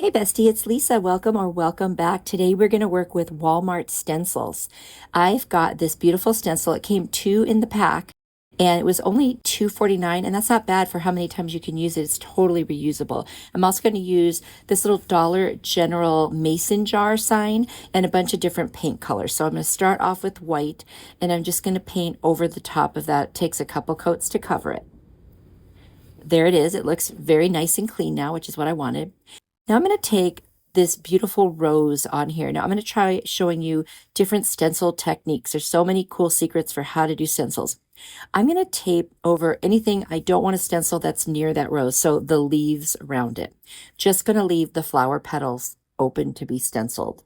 Hey Bestie, it's Lisa. Welcome or welcome back. Today we're going to work with Walmart stencils. I've got this beautiful stencil. It came two in the pack and it was only $2.49, and that's not bad for how many times you can use it. It's totally reusable. I'm also going to use this little Dollar General mason jar sign and a bunch of different paint colors. So I'm going to start off with white and I'm just going to paint over the top of that. It takes a couple coats to cover it. There it is. It looks very nice and clean now, which is what I wanted. Now I'm going to take this beautiful rose on here. Now I'm going to try showing you different stencil techniques. There's so many cool secrets for how to do stencils. I'm going to tape over anything I don't want to stencil that's near that rose, so the leaves around it. Just going to leave the flower petals open to be stenciled.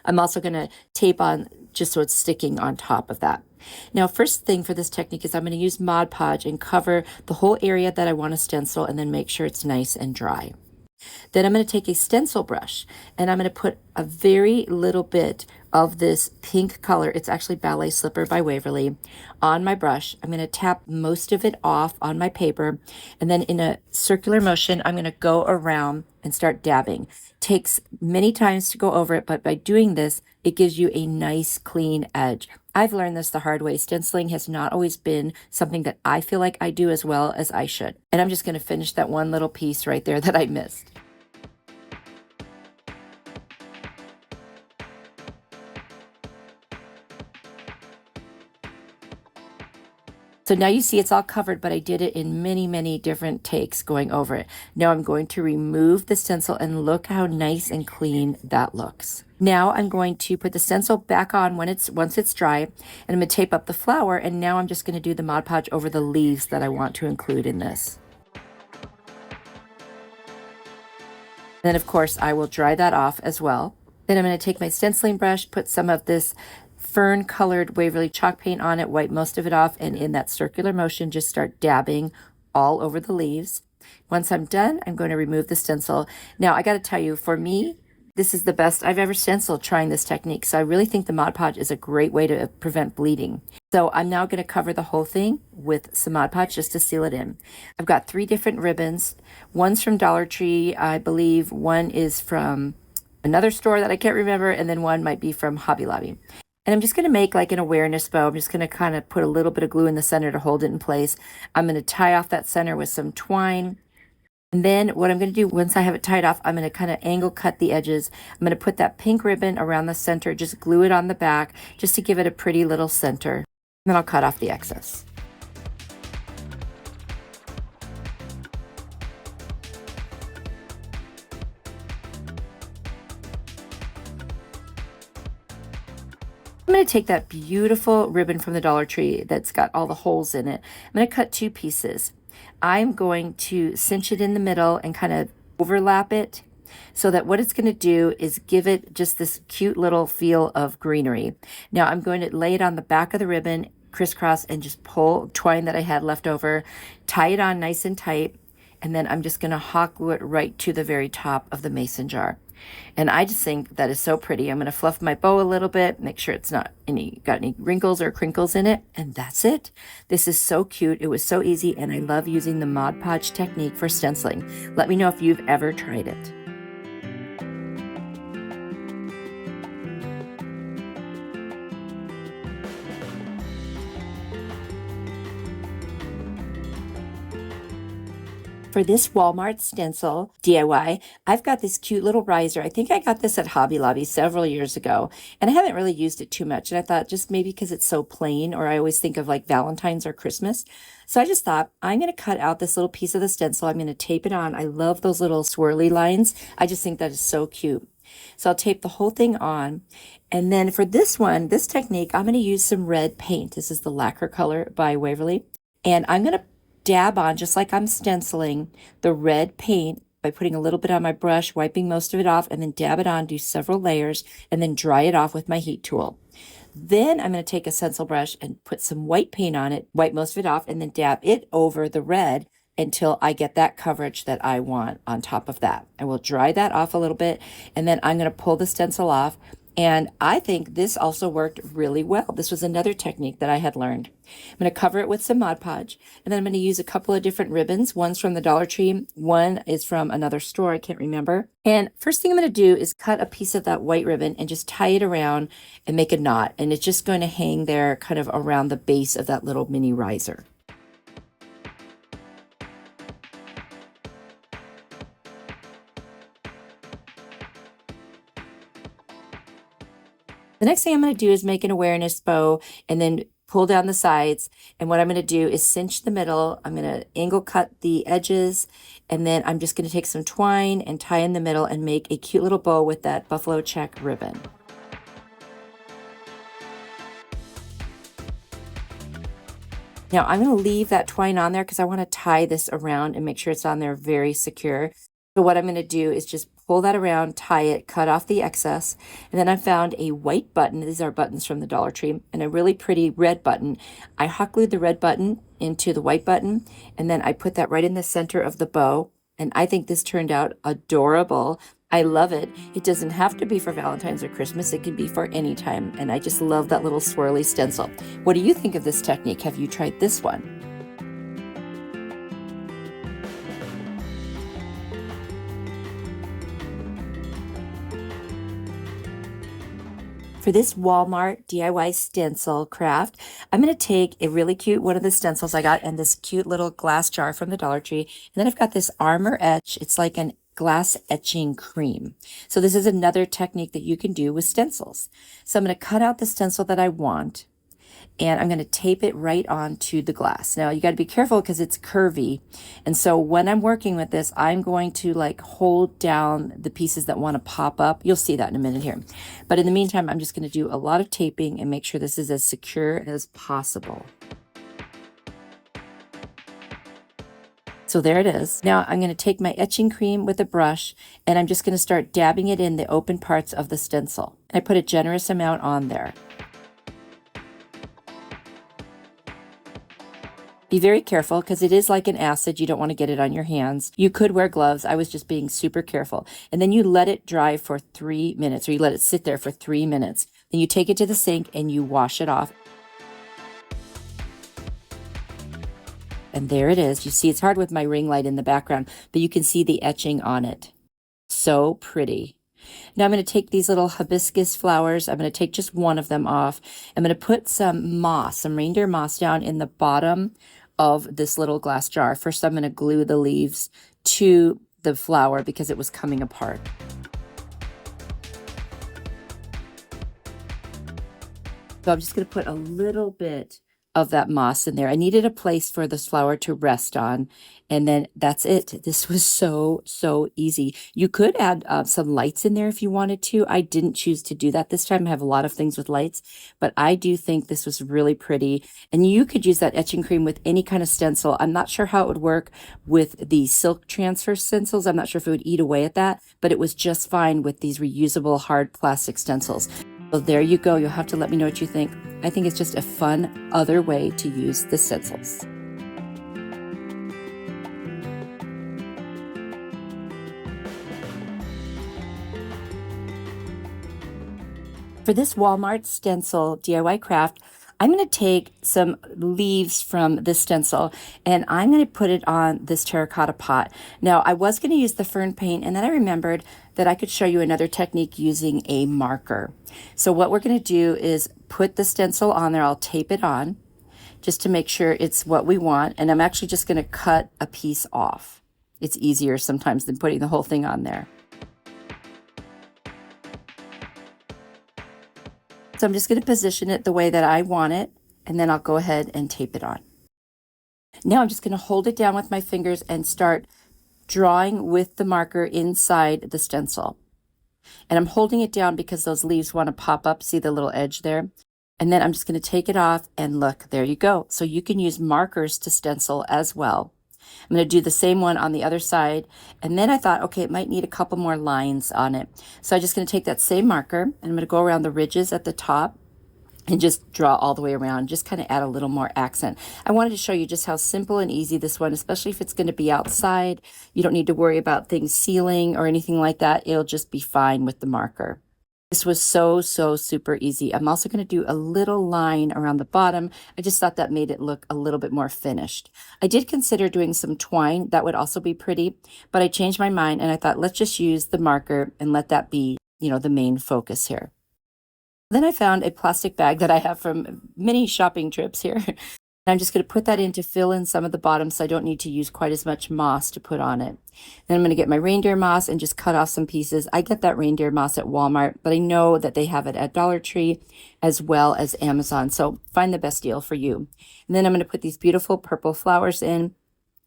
I'm also going to tape on just so it's sticking on top of that. Now, first thing for this technique is I'm going to use Mod Podge and cover the whole area that I want to stencil and then make sure it's nice and dry. Then I'm going to take a stencil brush and I'm going to put a very little bit of this pink color, it's actually Ballet Slipper by Waverly, on my brush. I'm going to tap most of it off on my paper, and then in a circular motion I'm going to go around and start dabbing. Takes many times to go over it, but by doing this it gives you a nice clean edge. I've learned this the hard way. Stenciling has not always been something that I feel like I do as well as I should. And I'm just going to finish that one little piece right there that I missed. So now you see it's all covered, but I did it in many, many different takes going over it. Now I'm going to remove the stencil and look how nice and clean that looks. Now I'm going to put the stencil back on once it's dry, and I'm going to tape up the flower, and now I'm just going to do the Mod Podge over the leaves that I want to include in this. Then of course I will dry that off as well. Then I'm going to take my stenciling brush, put some of this fern colored Waverly chalk paint on it, wipe most of it off, and in that circular motion just start dabbing all over the leaves. Once I'm done, I'm going to remove the stencil. Now I got to tell you, for me, this is the best I've ever stenciled trying this technique. So I really think the Mod Podge is a great way to prevent bleeding. So I'm now going to cover the whole thing with some Mod Podge just to seal it in. I've got 3 different ribbons. One's from Dollar Tree, I believe. One is from another store that I can't remember, and then one might be from Hobby Lobby. And I'm just going to make like an awareness bow. I'm just going to kind of put a little bit of glue in the center to hold it in place. I'm going to tie off that center with some twine. And then what I'm going to do once I have it tied off, I'm going to kind of angle cut the edges. I'm going to put that pink ribbon around the center, just glue it on the back just to give it a pretty little center. And then I'll cut off the excess. I'm going to take that beautiful ribbon from the Dollar Tree that's got all the holes in it. I'm going to cut 2 pieces. I'm going to cinch it in the middle and kind of overlap it so that what it's going to do is give it just this cute little feel of greenery. Now I'm going to lay it on the back of the ribbon, crisscross, and just pull twine that I had left over, tie it on nice and tight, and then I'm just going to hot glue it right to the very top of the mason jar. And I just think that is so pretty. I'm going to fluff my bow a little bit, make sure it's not got any wrinkles or crinkles in it, and that's it. This is so cute. It was so easy, and I love using the Mod Podge technique for stenciling. Let me know if you've ever tried it. For this Walmart stencil DIY, I've got this cute little riser. I think I got this at Hobby Lobby several years ago, and I haven't really used it too much. And I thought just maybe because it's so plain, or I always think of like Valentine's or Christmas. So I just thought I'm going to cut out this little piece of the stencil. I'm going to tape it on. I love those little swirly lines. I just think that is so cute. So I'll tape the whole thing on. And then for this one, this technique, I'm going to use some red paint. This is the Lacquer Color by Waverly. And I'm going to dab on, just like I'm stenciling, the red paint by putting a little bit on my brush, wiping most of it off, and then dab it on, do several layers, and then dry it off with my heat tool. Then I'm going to take a stencil brush and put some white paint on it, wipe most of it off, and then dab it over the red until I get that coverage that I want on top of that. I will dry that off a little bit, and then I'm going to pull the stencil off, And I think this also worked really well. This was another technique that I had learned. I'm going to cover it with some Mod Podge, and then I'm going to use a couple of different ribbons. One's from the Dollar Tree, one is from another store, I can't remember. And first thing I'm going to do is cut a piece of that white ribbon and just tie it around and make a knot. And it's just going to hang there kind of around the base of that little mini riser. The next thing I'm going to do is make an awareness bow and then pull down the sides. And what I'm going to do is cinch the middle. I'm going to angle cut the edges, and then I'm just going to take some twine and tie in the middle and make a cute little bow with that buffalo check ribbon. Now I'm going to leave that twine on there because I want to tie this around and make sure it's on there very secure. So what I'm going to do is just pull that around, tie it, cut off the excess, and then I found a white button. These are buttons from the Dollar Tree, and a really pretty red button. I hot glued the red button into the white button, and then I put that right in the center of the bow, and I think this turned out adorable. I love it. It doesn't have to be for Valentine's or Christmas. It can be for any time, and I just love that little swirly stencil. What do you think of this technique? Have you tried this one? For this Walmart DIY stencil craft, I'm going to take a really cute one of the stencils I got and this cute little glass jar from the Dollar Tree. And then I've got this Armor Etch. It's like an glass etching cream. So this is another technique that you can do with stencils. So I'm going to cut out the stencil that I want, and I'm going to tape it right onto the glass. Now you got to be careful because it's curvy. And so when I'm working with this, I'm going to like hold down the pieces that want to pop up. You'll see that in a minute here. But in the meantime, I'm just going to do a lot of taping and make sure this is as secure as possible. So there it is. Now I'm going to take my etching cream with a brush, and I'm just going to start dabbing it in the open parts of the stencil. I put a generous amount on there. Be very careful because it is like an acid. You don't want to get it on your hands. You could wear gloves. I was just being super careful. And then you let it dry for 3 minutes, or you let it sit there for 3 minutes. Then you take it to the sink and you wash it off. And there it is. You see, it's hard with my ring light in the background, but you can see the etching on it. So pretty. Now I'm going to take these little hibiscus flowers. I'm going to take just one of them off. I'm going to put some moss, some reindeer moss down in the bottom of this little glass jar. First, I'm going to glue the leaves to the flower because it was coming apart. So I'm just going to put a little bit of that moss in there. I needed a place for this flower to rest on, and then that's it. This was so easy. You could add some lights in there if you wanted to. I didn't choose to do that this time. I have a lot of things with lights, but I do think this was really pretty, and you could use that etching cream with any kind of stencil. I'm not sure how it would work with the silk transfer stencils. I'm not sure if it would eat away at that, but it was just fine with these reusable hard plastic stencils. So there you go. You'll have to let me know what you think. I think it's just a fun other way to use the stencils. For this Walmart stencil DIY craft, I'm going to take some leaves from this stencil and I'm going to put it on this terracotta pot. Now, I was going to use the fern paint, and then I remembered that I could show you another technique using a marker. So what we're going to do is put the stencil on there. I'll tape it on just to make sure it's what we want. And I'm actually just going to cut a piece off. It's easier sometimes than putting the whole thing on there. So I'm just going to position it the way that I want it, and then I'll go ahead and tape it on. Now I'm just going to hold it down with my fingers and start drawing with the marker inside the stencil. And I'm holding it down because those leaves want to pop up. See the little edge there? And then I'm just going to take it off, and look, there you go. So you can use markers to stencil as well. I'm going to do the same one on the other side. And then I thought, okay, it might need a couple more lines on it. So I'm just going to take that same marker, and I'm going to go around the ridges at the top and just draw all the way around, just kind of add a little more accent. I wanted to show you just how simple and easy this one, especially if it's going to be outside. You don't need to worry about things sealing or anything like that. It'll just be fine with the marker. This was so, so super easy. I'm also going to do a little line around the bottom. I just thought that made it look a little bit more finished. I did consider doing some twine. That would also be pretty, but I changed my mind and I thought, let's just use the marker and let that be, the main focus here. Then I found a plastic bag that I have from many shopping trips here. I'm just going to put that in to fill in some of the bottom so I don't need to use quite as much moss to put on it. Then I'm going to get my reindeer moss and just cut off some pieces. I get that reindeer moss at Walmart, but I know that they have it at Dollar Tree as well as Amazon. So find the best deal for you. And then I'm going to put these beautiful purple flowers in.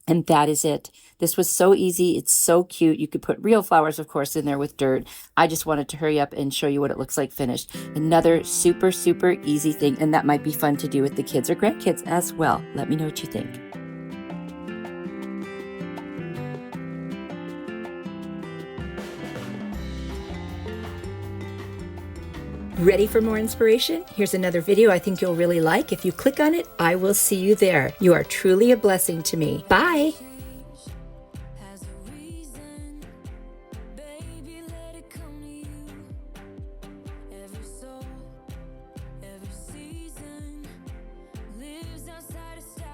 And that is it. This was so easy. It's so cute. You could put real flowers, of course, in there with dirt. I just wanted to hurry up and show you what it looks like finished. Another super, super easy thing. And that might be fun to do with the kids or grandkids as well. Let me know what you think. Ready for more inspiration? Here's another video I think you'll really like. If you click on it, I will see you there. You are truly a blessing to me. Bye.